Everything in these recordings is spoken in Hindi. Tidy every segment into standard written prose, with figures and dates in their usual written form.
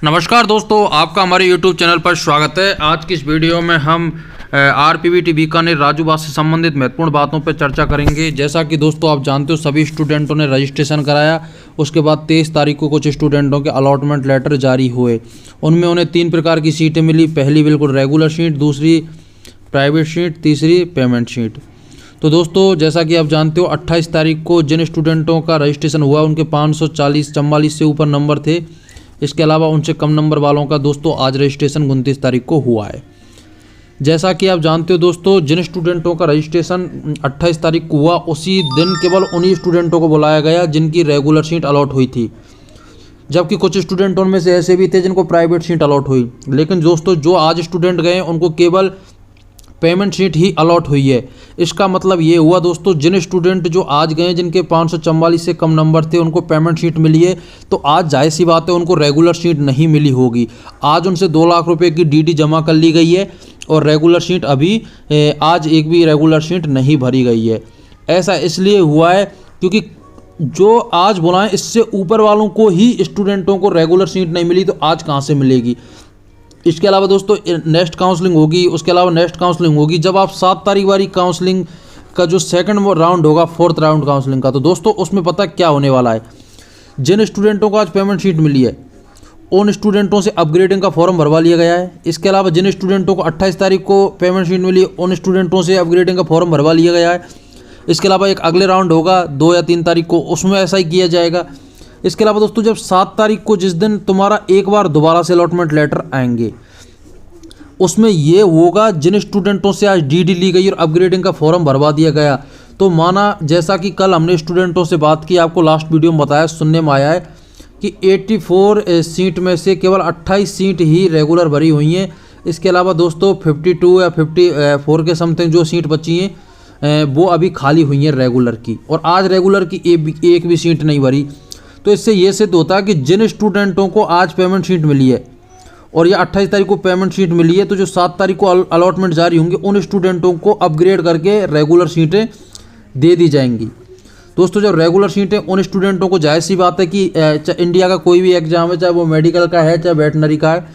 नमस्कार दोस्तों, आपका हमारे YouTube चैनल पर स्वागत है। आज की इस वीडियो में हम आरपीवीटी बीकानेर राजूबाग से संबंधित महत्वपूर्ण बातों पर चर्चा करेंगे। जैसा कि दोस्तों आप जानते हो, सभी स्टूडेंटों ने रजिस्ट्रेशन कराया। उसके बाद 23 तारीख को कुछ स्टूडेंटों के अलॉटमेंट लेटर जारी हुए। उनमें उन्हें 3 प्रकार की सीटें मिली। पहली बिल्कुल रेगुलर सीट, दूसरी प्राइवेट सीट, तीसरी पेमेंट सीट। तो दोस्तों जैसा कि आप जानते हो, 28 तारीख को जिन स्टूडेंटों का रजिस्ट्रेशन हुआ उनके 544 से ऊपर नंबर थे। इसके अलावा उनसे कम नंबर वालों का दोस्तों आज रजिस्ट्रेशन 29 तारीख को हुआ है। जैसा कि आप जानते हो दोस्तों, जिन स्टूडेंटों का रजिस्ट्रेशन 28 तारीख को हुआ, उसी दिन केवल उन्हीं स्टूडेंटों को बुलाया गया जिनकी रेगुलर सीट अलॉट हुई थी। जबकि कुछ स्टूडेंटों में से ऐसे भी थे जिनको प्राइवेट सीट अलॉट हुई। लेकिन दोस्तों जो आज स्टूडेंट गए उनको केवल पेमेंट सीट ही अलॉट हुई है। इसका मतलब ये हुआ दोस्तों, जिन स्टूडेंट जो आज गए जिनके 544 से कम नंबर थे उनको पेमेंट सीट मिली है, तो आज जाहिर सी बात है उनको रेगुलर सीट नहीं मिली होगी। आज उनसे 2 लाख रुपए की डीडी जमा कर ली गई है और रेगुलर सीट अभी आज एक भी रेगुलर सीट नहीं भरी गई है। ऐसा इसलिए हुआ है क्योंकि जो आज बुलाएं इससे ऊपर वालों को ही स्टूडेंटों को रेगुलर सीट नहीं मिली, तो आज कहाँ से मिलेगी। इसके अलावा दोस्तों नेक्स्ट काउंसलिंग होगी। उसके अलावा नेक्स्ट काउंसलिंग होगी जब आप 7 तारीख वाली काउंसलिंग का जो सेकंड राउंड होगा, 4th राउंड काउंसलिंग का, तो दोस्तों उसमें पता क्या होने वाला है। जिन स्टूडेंटों को आज पेमेंट शीट मिली है उन स्टूडेंटों से अपग्रेडिंग का फॉर्म भरवा लिया गया है। इसके अलावा जिन स्टूडेंटों को 28 तारीख को पेमेंट शीट मिली है उन स्टूडेंटों से अपग्रेडिंग का फॉर्म भरवा लिया गया है। इसके अलावा एक अगले राउंड होगा 2 या 3 तारीख को, उसमें ऐसा ही किया जाएगा। इसके अलावा दोस्तों जब 7 तारीख को, जिस दिन तुम्हारा एक बार दोबारा से अलॉटमेंट लेटर आएंगे, उसमें ये होगा जिन स्टूडेंटों से आज डीडी ली गई और अपग्रेडिंग का फॉर्म भरवा दिया गया। तो माना जैसा कि कल हमने स्टूडेंटों से बात की, आपको लास्ट वीडियो में बताया, सुनने में आया है कि 84 सीट में से केवल 28 सीट ही रेगुलर भरी हुई हैं। इसके अलावा दोस्तों 52 या 54 के समथिंग जो सीट बची हैं वो अभी खाली हुई हैं रेगुलर की, और आज रेगुलर की एक भी सीट नहीं भरी। तो इससे ये सिद्ध होता है कि जिन स्टूडेंटों को आज पेमेंट शीट मिली है और ये 28 तारीख को पेमेंट शीट मिली है, तो जो 7 तारीख को अलॉटमेंट जारी होंगे उन स्टूडेंटों को अपग्रेड करके रेगुलर सीटें दे दी जाएंगी। दोस्तों जब रेगुलर सीटें उन स्टूडेंटों को, जाहिर सी बात है कि इंडिया का कोई भी एग्जाम है, चाहे वो मेडिकल का है चाहे वेटनरी का है,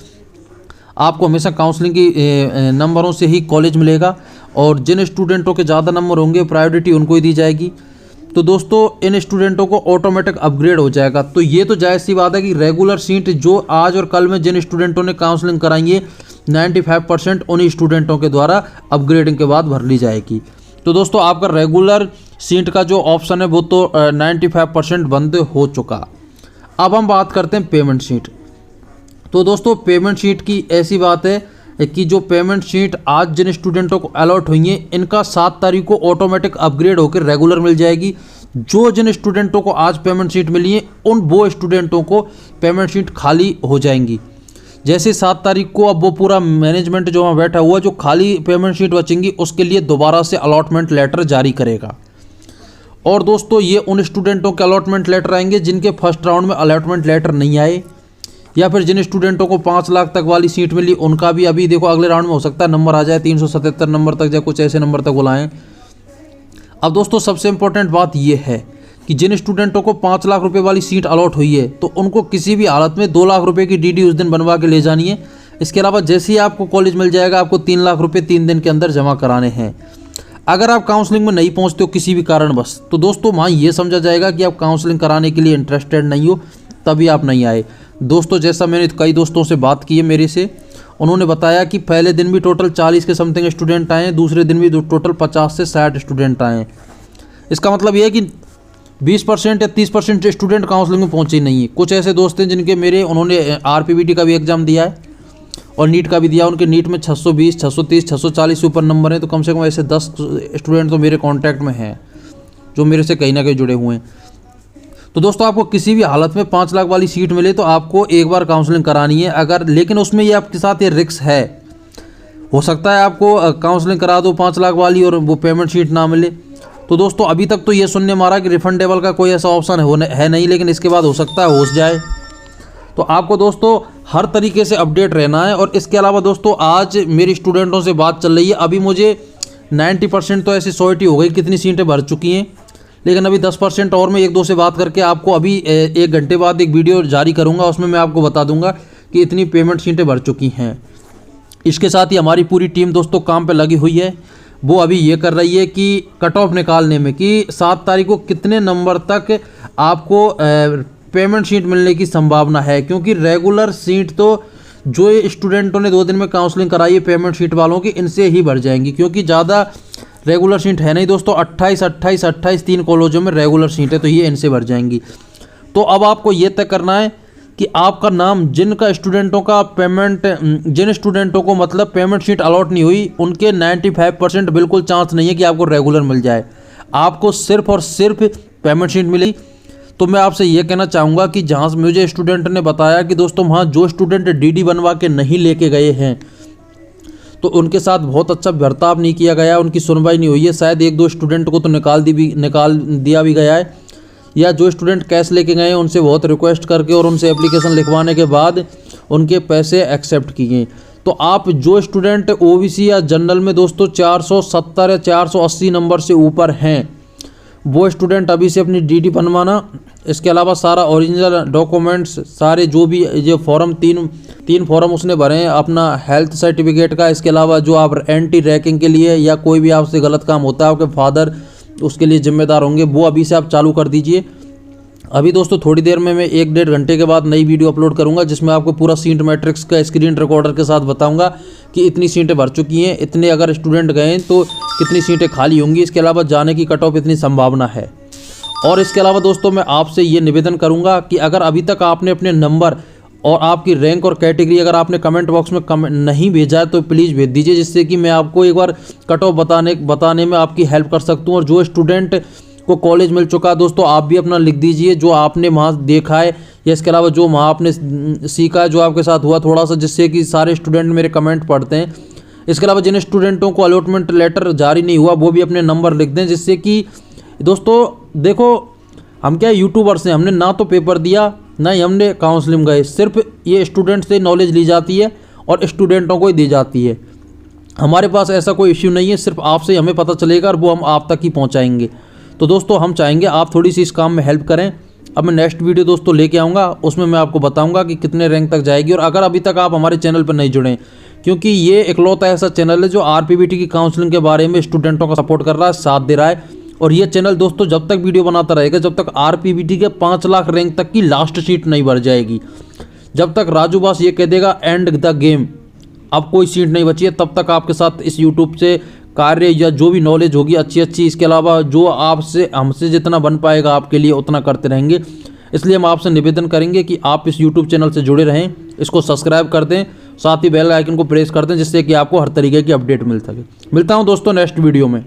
आपको हमेशा काउंसलिंग की नंबरों से ही कॉलेज मिलेगा, और जिन स्टूडेंटों के ज़्यादा नंबर होंगे प्रायोरिटी उनको ही दी जाएगी। तो दोस्तों इन स्टूडेंटों को ऑटोमेटिक अपग्रेड हो जाएगा। तो ये तो जायज़ सी बात है कि रेगुलर सीट जो आज और कल में जिन स्टूडेंटों ने काउंसलिंग कराई है 95% उन्हीं स्टूडेंटों के द्वारा अपग्रेडिंग के बाद भर ली जाएगी। तो दोस्तों आपका रेगुलर सीट का जो ऑप्शन है वो तो 95% बंद हो चुका। अब हम बात करते हैं पेमेंट सीट। तो दोस्तों पेमेंट सीट की ऐसी बात है कि जो पेमेंट शीट आज जिन स्टूडेंटों को अलॉट हुई है इनका 7 तारीख को ऑटोमेटिक अपग्रेड होकर रेगुलर मिल जाएगी। जो जिन स्टूडेंटों को आज पेमेंट शीट मिली है उन वो स्टूडेंटों को पेमेंट शीट खाली हो जाएंगी। जैसे 7 तारीख को अब वो पूरा मैनेजमेंट जो वहाँ बैठा हुआ, जो खाली पेमेंट शीट बचेंगी उसके लिए दोबारा से अलॉटमेंट लेटर जारी करेगा। और दोस्तों ये उन स्टूडेंटों के अलॉटमेंट लेटर आएंगे जिनके फर्स्ट राउंड में अलॉटमेंट लेटर नहीं आए, या फिर जिन स्टूडेंटों को 5 लाख तक वाली सीट मिली उनका भी अभी देखो अगले राउंड में हो सकता है नंबर आ जाए 377 नंबर तक, या कुछ ऐसे नंबर तक बुलाएं। अब दोस्तों सबसे इंपॉर्टेंट बात यह है कि जिन स्टूडेंटों को 5 लाख रुपए वाली सीट अलॉट हुई है तो उनको किसी भी हालत में 2 लाख रुपए की डीडी उस दिन बनवा के ले जानी है। इसके अलावा जैसे ही आपको कॉलेज मिल जाएगा आपको 3 लाख रुपये 3 दिन के अंदर जमा कराने हैं। अगर आप काउंसलिंग में नहीं पहुँचते हो किसी भी कारणवश, तो दोस्तों वहाँ ये समझा जाएगा कि आप काउंसलिंग कराने के लिए इंटरेस्टेड नहीं हो, तभी आप नहीं आए। दोस्तों जैसा मैंने कई दोस्तों से बात की है मेरे से, उन्होंने बताया कि पहले दिन भी टोटल 40 के समथिंग स्टूडेंट आए हैं, दूसरे दिन भी टोटल 50 से 60 स्टूडेंट आए हैं। इसका मतलब ये है कि 20% या 30% स्टूडेंट काउंसलिंग में पहुंचे ही नहीं है। कुछ ऐसे दोस्त हैं जिनके मेरे, उन्होंने आरपीवीटी का भी एग्ज़ाम दिया है और नीट का भी दिया। उनके नीट में 620, 630, 640 से ऊपर नंबर हैं। तो कम से कम ऐसे 10 स्टूडेंट तो मेरे कॉन्टैक्ट में हैं जो मेरे से कहीं ना कहीं जुड़े हुए हैं। तो दोस्तों आपको किसी भी हालत में 5 लाख वाली सीट मिले तो आपको एक बार काउंसलिंग करानी है। अगर, लेकिन उसमें ये आपके साथ ये रिस्क है, हो सकता है आपको काउंसलिंग करा दो 5 लाख वाली और वो पेमेंट शीट ना मिले। तो दोस्तों अभी तक तो ये सुनने मारा कि रिफंडेबल का कोई ऐसा ऑप्शन है नहीं, लेकिन इसके बाद हो सकता है हो जाए। तो आपको दोस्तों हर तरीके से अपडेट रहना है। और इसके अलावा दोस्तों आज मेरी स्टूडेंटों से बात चल रही है, अभी मुझे 90% तो ऐसी श्योरिटी हो गई कितनी सीटें भर चुकी हैं, लेकिन अभी 10% और मैं 1-2 से बात करके आपको अभी 1 घंटे बाद एक वीडियो जारी करूंगा, उसमें मैं आपको बता दूंगा कि इतनी पेमेंट सीटें भर चुकी हैं। इसके साथ ही हमारी पूरी टीम दोस्तों काम पे लगी हुई है। वो अभी ये कर रही है कि कट ऑफ निकालने में कि 7 तारीख को कितने नंबर तक आपको पेमेंट सीट मिलने की संभावना है, क्योंकि रेगुलर सीट तो जो ये स्टूडेंटों ने 2 दिन में काउंसलिंग कराई है पेमेंट सीट वालों की, इनसे ही भर जाएंगी, क्योंकि ज़्यादा रेगुलर सीट है नहीं दोस्तों। 28 3 कॉलेजों में रेगुलर सीट है, तो ये इनसे भर जाएंगी। तो अब आपको ये तय करना है कि आपका नाम जिन स्टूडेंटों को मतलब पेमेंट शीट अलॉट नहीं हुई, उनके 95% बिल्कुल चांस नहीं है कि आपको रेगुलर मिल जाए। आपको सिर्फ और सिर्फ पेमेंट शीट मिली। तो मैं आपसे ये कहना चाहूँगा कि जहाँ से मुझे स्टूडेंट ने बताया कि दोस्तों वहाँ जो स्टूडेंट डीडी बनवा के नहीं लेके गए हैं, तो उनके साथ बहुत अच्छा बर्ताव नहीं किया गया, उनकी सुनवाई नहीं हुई है। शायद 1-2 स्टूडेंट को तो निकाल दिया भी गया है, या जो स्टूडेंट कैश लेके गए हैं उनसे बहुत रिक्वेस्ट करके और उनसे एप्लीकेशन लिखवाने के बाद उनके पैसे एक्सेप्ट किए। तो आप जो स्टूडेंट ओबीसी या जनरल में दोस्तों 470 या 480 नंबर से ऊपर हैं, वो स्टूडेंट अभी से अपनी डीडी बनवाना। इसके अलावा सारा ओरिजिनल डॉक्यूमेंट्स सारे जो भी ये फॉर्म तीन फॉर्म उसने भरे हैं अपना हेल्थ सर्टिफिकेट का, इसके अलावा जो आप एंटी रैकिंग के लिए या कोई भी आपसे गलत काम होता है आपके फादर उसके लिए जिम्मेदार होंगे, वो अभी से आप चालू कर दीजिए। अभी दोस्तों थोड़ी देर में मैं 1-1.5 घंटे के बाद नई वीडियो अपलोड करूंगा, जिसमें आपको पूरा सीट मैट्रिक्स का स्क्रीन रिकॉर्डर के साथ बताऊंगा कि इतनी सीटें भर चुकी हैं, इतने अगर स्टूडेंट गए तो कितनी सीटें खाली होंगी, इसके अलावा जाने की कट ऑफ इतनी संभावना है। और इसके अलावा दोस्तों मैं आपसे ये निवेदन करूँगा कि अगर अभी तक आपने अपने नंबर और आपकी रैंक और कैटेगरी अगर आपने कमेंट बॉक्स में नहीं भेजा है तो प्लीज़ भेज दीजिए, जिससे कि मैं आपको एक बार कट ऑफ बताने में आपकी हेल्प कर सकता हूँ। और जो स्टूडेंट को कॉलेज मिल चुका है दोस्तों, आप भी अपना लिख दीजिए जो आपने वहाँ देखा है, या इसके अलावा जो वहाँ आपने सीखा है, जो आपके साथ हुआ थोड़ा सा, जिससे कि सारे स्टूडेंट मेरे कमेंट पढ़ते हैं। इसके अलावा जिन स्टूडेंटों को अलॉटमेंट लेटर जारी नहीं हुआ वो भी अपने नंबर लिख दें, जिससे कि दोस्तों देखो हम क्या यूट्यूबर्स हैं, हमने ना तो पेपर दिया ना ही हमने काउंसलिंग गए, सिर्फ ये स्टूडेंट से नॉलेज ली जाती है और स्टूडेंटों को ही दी जाती है। हमारे पास ऐसा कोई इश्यू नहीं है, सिर्फ आपसे हमें पता चलेगा और वो हम आप तक ही पहुंचाएंगे। तो दोस्तों हम चाहेंगे आप थोड़ी सी इस काम में हेल्प करें। अब मैं नेक्स्ट वीडियो दोस्तों लेके आऊँगा, उसमें मैं आपको बताऊँगा कि कितने रैंक तक जाएगी। और अगर अभी तक आप हमारे चैनल पर नहीं जुड़े, क्योंकि ये इकलौता ऐसा चैनल है जो आरपीवीटी की काउंसलिंग के बारे में स्टूडेंटों का सपोर्ट कर रहा है, साथ दे रहा है। और ये चैनल दोस्तों जब तक वीडियो बनाता रहेगा, जब तक आरपीवीटी के 5 लाख रैंक तक की लास्ट सीट नहीं भर जाएगी, जब तक राजू बास ये कह देगा एंड द गेम, अब कोई सीट नहीं बची है, तब तक आपके साथ इस यूट्यूब से कार्य या जो भी नॉलेज होगी अच्छी, इसके अलावा जो आपसे हमसे जितना बन पाएगा आपके लिए उतना करते रहेंगे। इसलिए हम आपसे निवेदन करेंगे कि आप इस यूट्यूब चैनल से जुड़े रहें, इसको सब्सक्राइब कर दें, साथ ही बेल आइकन को प्रेस कर दें, जिससे कि आपको हर तरीके की अपडेट मिल सके। मिलता हूँ दोस्तों नेक्स्ट वीडियो में।